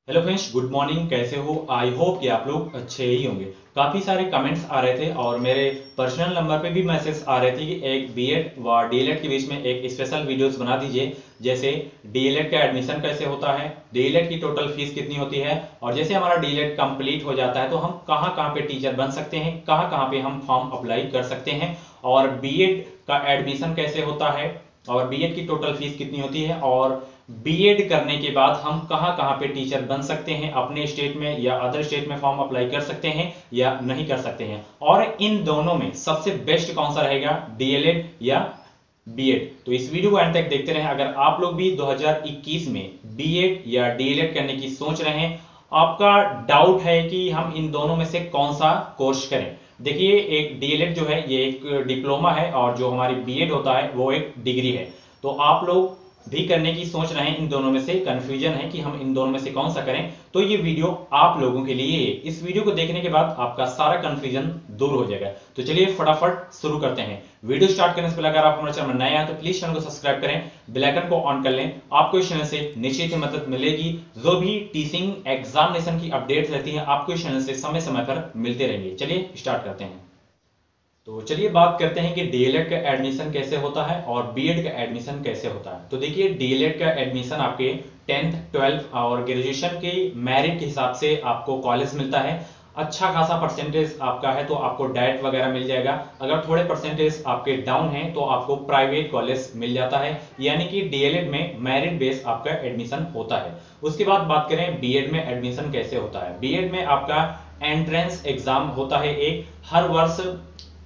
Hello friends, good morning. कैसे हो? I hope कि आप लोग अच्छे ही होंगे। काफ़ी सारे कमेंट्स आ रहे थे और मेरे पर्सनल नंबर पे भी मैसेज आ रहे थे कि एक बीएड व डीएलएड के बीच में एक स्पेशल वीडियोस बना दीजिए। जैसे डीएलएड का एडमिशन कैसे होता है, डीएलएड की टोटल फीस कितनी होती है, और जैसे हमारा डीएलएड कंप्लीट हो जाता है तो हम कहाँ कहाँ पे टीचर बन सकते हैं, कहाँ कहाँ पे हम फॉर्म अप्लाई कर सकते हैं, और बीएड का एडमिशन कैसे होता है, और बीएड की टोटल फीस कितनी होती है, और बीएड करने के बाद हम कहाँ कहाँ पे टीचर बन सकते हैं, अपने स्टेट में या अदर स्टेट में फॉर्म अप्लाई कर सकते हैं या नहीं कर सकते हैं, और इन दोनों में सबसे बेस्ट कौन सा रहेगा, डीएलएड या बीएड। तो इस वीडियो को अंत तक देखते रहें। अगर आप लोग भी 2021 में बीएड या डीएलएड करने की सोच रहे हैं, आपका डाउट है कि हम इन दोनों में से कौन सा कोर्स करें। देखिए, एक डीएलएड जो है ये एक डिप्लोमा है और जो हमारी बीएड होता है वो एक डिग्री है। तो आप लोग भी करने की सोच रहे हैं, इन दोनों में से कंफ्यूजन है कि हम इन दोनों में से कौन सा करें, तो ये वीडियो आप लोगों के लिए है। इस वीडियो को देखने के बाद आपका सारा कंफ्यूजन दूर हो जाएगा। तो चलिए फटाफट शुरू करते हैं। वीडियो स्टार्ट करने से पहले अगर आप हमारे चैनल में नए हैं तो प्लीज चैनल को सब्सक्राइब करें, बेल आइकन को ऑन कर लें। आपको इस चैनल से निश्चित ही मदद मिलेगी। जो भी टीचिंग एग्जामिनेशन की अपडेट्स रहती है आपको इस चैनल से समय समय पर मिलते रहेंगे। चलिए स्टार्ट करते हैं। तो चलिए बात करते हैं कि डीएलएड का एडमिशन कैसे होता है और बीएड का एडमिशन कैसे होता है। तो देखिए, डीएलएड का एडमिशन आपके 10th 12th और ग्रेजुएशन के मेरिट के हिसाब से आपको कॉलेज मिलता है। अच्छा खासा परसेंटेज आपका है तो आपको डाइट वगैरह मिल जाएगा। अगर थोड़े परसेंटेज आपके डाउन है तो आपको प्राइवेट कॉलेज मिल जाता है। यानी कि डीएलएड में मेरिट बेस आपका एडमिशन होता है। उसके बाद बात करें बीएड में एडमिशन कैसे होता है। बीएड में आपका एंट्रेंस एग्जाम होता है एक, हर वर्ष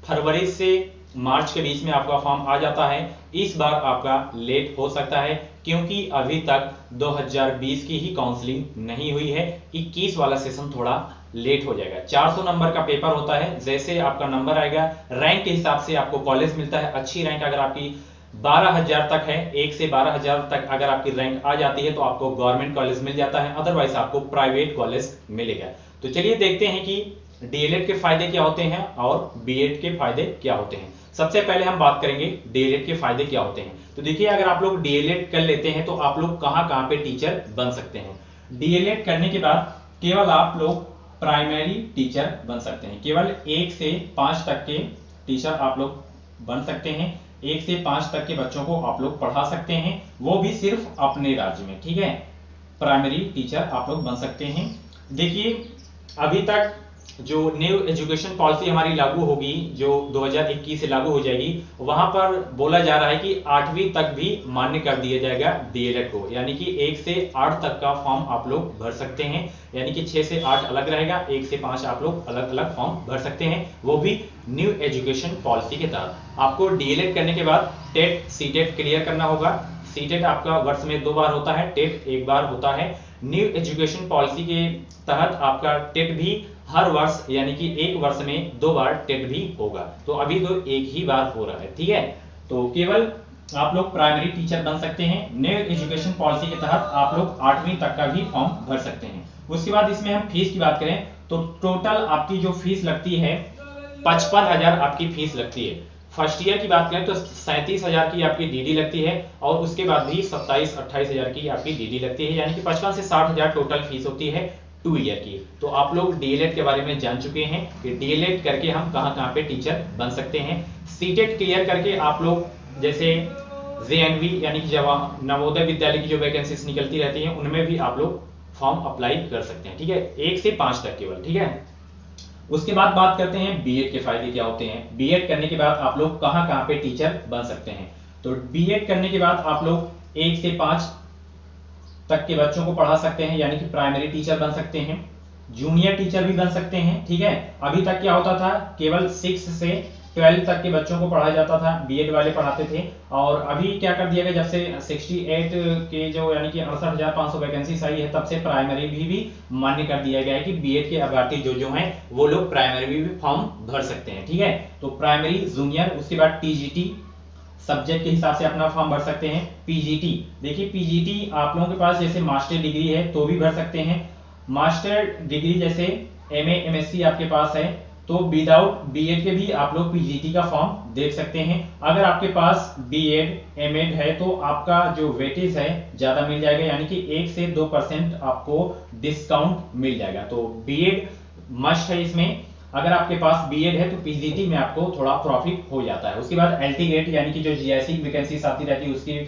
फरवरी से मार्च के बीच में आपका फॉर्म आ जाता है। इस बार आपका लेट हो सकता है क्योंकि अभी तक 2020 की ही काउंसलिंग नहीं हुई है। 21 वाला सेशन थोड़ा लेट हो जाएगा। 400 नंबर का पेपर होता है। जैसे आपका नंबर आएगा, रैंक के हिसाब से आपको कॉलेज मिलता है। अच्छी रैंक अगर आपकी 12,000 तक है, 1 से 12,000 तक अगर आपकी रैंक आ जाती है तो आपको गवर्नमेंट कॉलेज मिल जाता है, अदरवाइज आपको प्राइवेट कॉलेज मिलेगा। तो चलिए देखते हैं कि डीएलएड के फायदे क्या होते हैं और बीएड के फायदे क्या होते हैं। सबसे पहले हम बात करेंगे डीएलएड के फायदे क्या होते हैं। तो देखिए, अगर आप लोग डीएलएड कर लेते हैं तो आप लोग कहां कहां पे टीचर बन सकते हैं। डीएलएड करने के बाद केवल आप लोग प्राइमरी टीचर बन सकते हैं। केवल 1 से 5 तक के टीचर आप लोग बन सकते हैं। 1 से 5 तक के बच्चों को आप लोग पढ़ा सकते हैं, वो भी सिर्फ अपने राज्य में। ठीक है, प्राइमरी टीचर आप लोग बन सकते हैं। देखिए, अभी तक जो न्यू एजुकेशन पॉलिसी हमारी लागू होगी, जो 2021 से लागू हो जाएगी, वहां पर बोला जा रहा है कि 8वीं तक भी मान्य कर दिया जाएगा डीएलएड को। यानी कि 1 से 8 तक का फॉर्म आप लोग भर सकते हैं। यानी कि 6 से 8 अलग रहेगा, 1 से 5 आप लोग अलग अलग फॉर्म भर सकते हैं, वो भी न्यू एजुकेशन पॉलिसी के तहत। आपको डीएलएड करने के बाद टेट सीटेट क्लियर करना होगा। सीटेट आपका वर्ष में 2 बार होता है, टेट 1 बार होता है। न्यू एजुकेशन पॉलिसी के तहत आपका टेट भी हर वर्ष, यानी कि 1 वर्ष में 2 बार टेट भी होगा। तो अभी तो 1 ही बार हो रहा है। ठीक है, तो केवल आप लोग प्राइमरी टीचर बन सकते हैं। न्यू एजुकेशन पॉलिसी के तहत आप लोग 8वीं तक का भी फॉर्म भर सकते हैं। उसके बाद इसमें हम फीस की बात करें तो टोटल आपकी जो फीस लगती है 55,000 आपकी फीस लगती है। फर्स्ट ईयर की बात करें तो 37,000 की आपकी डीडी लगती है, और उसके बाद भी 27-28,000 की आपकी डीडी लगती है। यानी कि 55 से 60,000 टोटल फीस होती है 2 ईयर की। तो आप लोग डीएलएड के बारे में जान चुके हैं कि डीएलएड करके हम कहां कहां पे टीचर बन सकते हैं। सीटेट क्लियर करके आप लोग जैसे जेएनवी यानी कि जवाहर नवोदय विद्यालय की जो वैकेंसीज निकलती रहती हैं उनमें भी आप लोग फॉर्म अप्लाई कर सकते हैं। ठीक है, 1 से 5 तक केवल। ठीक है, उसके बाद बात करते हैं बीएड के फायदे क्या होते हैं। बीएड करने के बाद आप लोग कहां कहां पे टीचर बन सकते हैं। तो बीएड करने के बाद आप लोग 1 से 5 तक के बच्चों को पढ़ा सकते हैं, यानी कि प्राइमरी टीचर बन सकते हैं, जूनियर टीचर भी बन सकते हैं। ठीक है, अभी तक क्या होता था, केवल 6 से 12 तक के बच्चों को पढ़ाया जाता था, बीएड वाले पढ़ाते थे। और अभी क्या कर दिया गया, जब से 68 के जो यानी कि 68,500 वैकेंसी आई है, तब से प्राइमरी भी मान्य कर दिया गया है कि बीएड के अभ्यर्थी जो हैं वो लोग प्राइमरी भी फॉर्म भर सकते हैं। ठीक है, तो प्राइमरी, जूनियर, उसके बाद टीजीटी सब्जेक्ट के हिसाब से अपना फॉर्म भर सकते हैं। पीजीटी, देखिए पीजीटी आप लोगों के पास जैसे मास्टर डिग्री है तो भी भर सकते हैं। मास्टर डिग्री जैसे एमए एमएससी आपके पास है तो विदाउट बीएड के भी आप लोग पीजीटी का फॉर्म देख सकते हैं। अगर आपके पास बीएड एमएड है तो आपका जो वेटेज है ज्यादा मिल जाएगा, यानी कि 1 से 2% आपको डिस्काउंट मिल जाएगा। तो बीएड मस्ट है इसमें। अगर आपके पास बीएड है तो पीजीटी में आपको थोड़ा प्रॉफिट हो जाता है। उसके बाद एलटी गेट यानी कि जो जीआईसी वैकेंसीज आती रहती है उसकी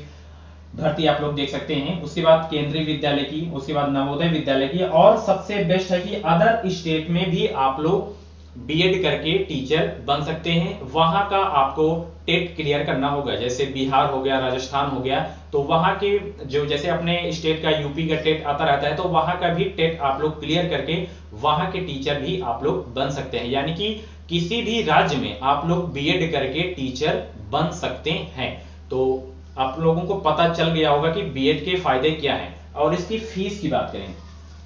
भर्ती आप लोग देख सकते हैं। उसके बाद केंद्रीय विद्यालय की, उसके बाद नवोदय विद्यालय की, और सबसे बेस्ट है कि अदर स्टेट में भी आप लोग बीएड करके टीचर बन सकते हैं। वहां का आपको टेट क्लियर करना होगा, जैसे बिहार हो गया, राजस्थान हो गया, तो वहां के जो जैसे अपने स्टेट का यूपी का टेट आता रहता है, तो वहां का भी टेट आप लोग क्लियर करके वहां के टीचर भी आप लोग बन सकते हैं। यानी कि किसी भी राज्य में आप लोग बीएड करके टीचर बन सकते हैं। तो आप लोगों को पता चल गया होगा कि बीएड के फायदे क्या हैं। और इसकी फीस की बात करें,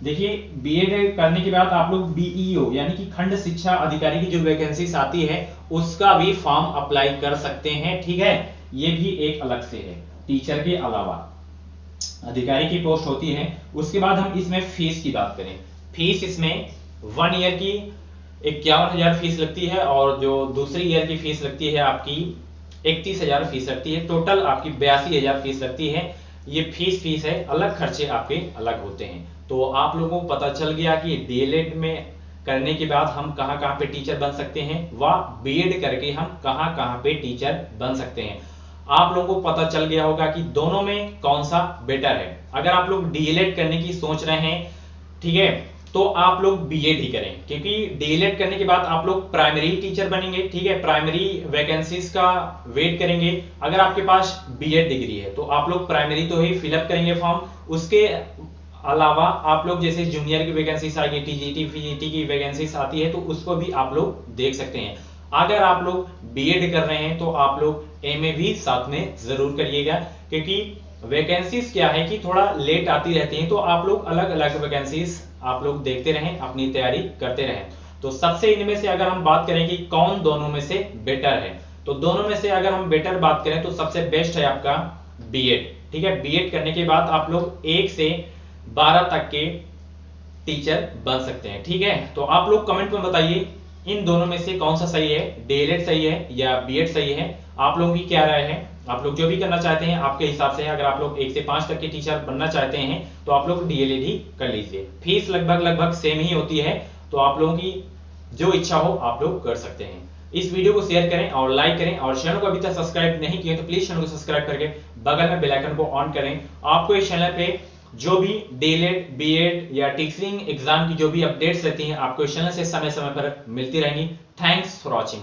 देखिए बीएड करने के बाद आप लोग बीईओ यानी कि खंड शिक्षा अधिकारी की जो वैकेंसीज आती है उसका भी फॉर्म अप्लाई कर सकते हैं, ठीक है। ये भी एक अलग से है, टीचर के अलावा अधिकारी की पोस्ट होती है। उसके बाद हम इसमें फीस की बात करें, फीस इसमें 1 ईयर की 51,000 फीस लगती है, और जो दूसरी ईयर की फीस लगती है आपकी 31,000 फीस लगती है। टोटल आपकी 82,000 फीस लगती है। ये फीस है, अलग खर्चे आपके अलग होते हैं। तो आप लोगों को पता चल गया कि डीएलएड में करने के बाद हम कहां कहां पे टीचर बन सकते हैं, व बीएड करके हम कहां कहां पे टीचर बन सकते हैं। आप लोगों को पता चल गया होगा कि दोनों में कौन सा बेटर है। अगर आप लोग डीएलएड करने की सोच रहे हैं, ठीक है, तो आप लोग बीएड ही करें, क्योंकि डीएलएड करने के बाद आप लोग प्राइमरी टीचर बनेंगे, ठीक है, प्राइमरी वैकेंसीज का वेट करेंगे। अगर आपके पास बीएड डिग्री है तो आप लोग प्राइमरी तो ही फिलअप करेंगे फॉर्म। उसके अलावा आप लोग जैसे जूनियर की वैकेंसीज आएगी, टीजीटी पीजीटी की वैकेंसीज आती है, तो उसको भी आप लोग देख सकते हैं। अगर आप लोग बीएड कर रहे हैं तो आप लोग एमए भी साथ में जरूर करिएगा, क्योंकि वैकेंसीज क्या है कि थोड़ा लेट आती रहती हैं, तो आप लोग अलग अलग वैकेंसीज आप लोग देखते रहें, अपनी तैयारी करते रहें। तो सबसे इनमें से अगर हम बात करें कि कौन दोनों में से बेटर है, तो दोनों में से अगर हम बेटर बात करें तो सबसे बेस्ट है आपका बीएड, ठीक है। बीएड करने के बाद आप लोग 1 से 12 तक के टीचर बन सकते हैं, ठीक है। तो आप लोग कमेंट में बताइए इन दोनों में से कौन सा सही है, डीएलएड सही है या बीएड सही है। आप लोगों की क्या राय है, आप लोग जो भी करना चाहते हैं आपके हिसाब से। अगर आप लोग 1 से 5 तक के टीचर बनना चाहते हैं तो आप लोग डीएलएड ही कर लीजिए। फीस लगभग सेम ही होती है, तो आप लोगों की जो इच्छा हो आप लोग कर सकते हैं। इस वीडियो को शेयर करें और लाइक करें, और चैनल को अभी तक सब्सक्राइब नहीं किए तो प्लीज चैनल को सब्सक्राइब करके बगल में बेल आइकन को ऑन करें। आपको इस चैनल पे जो भी डीएलएड बीएड या टीचिंग एग्जाम की जो भी अपडेट्स रहती हैं आपको इस चैनल से समय समय पर मिलती रहेंगी। Thanks for watching.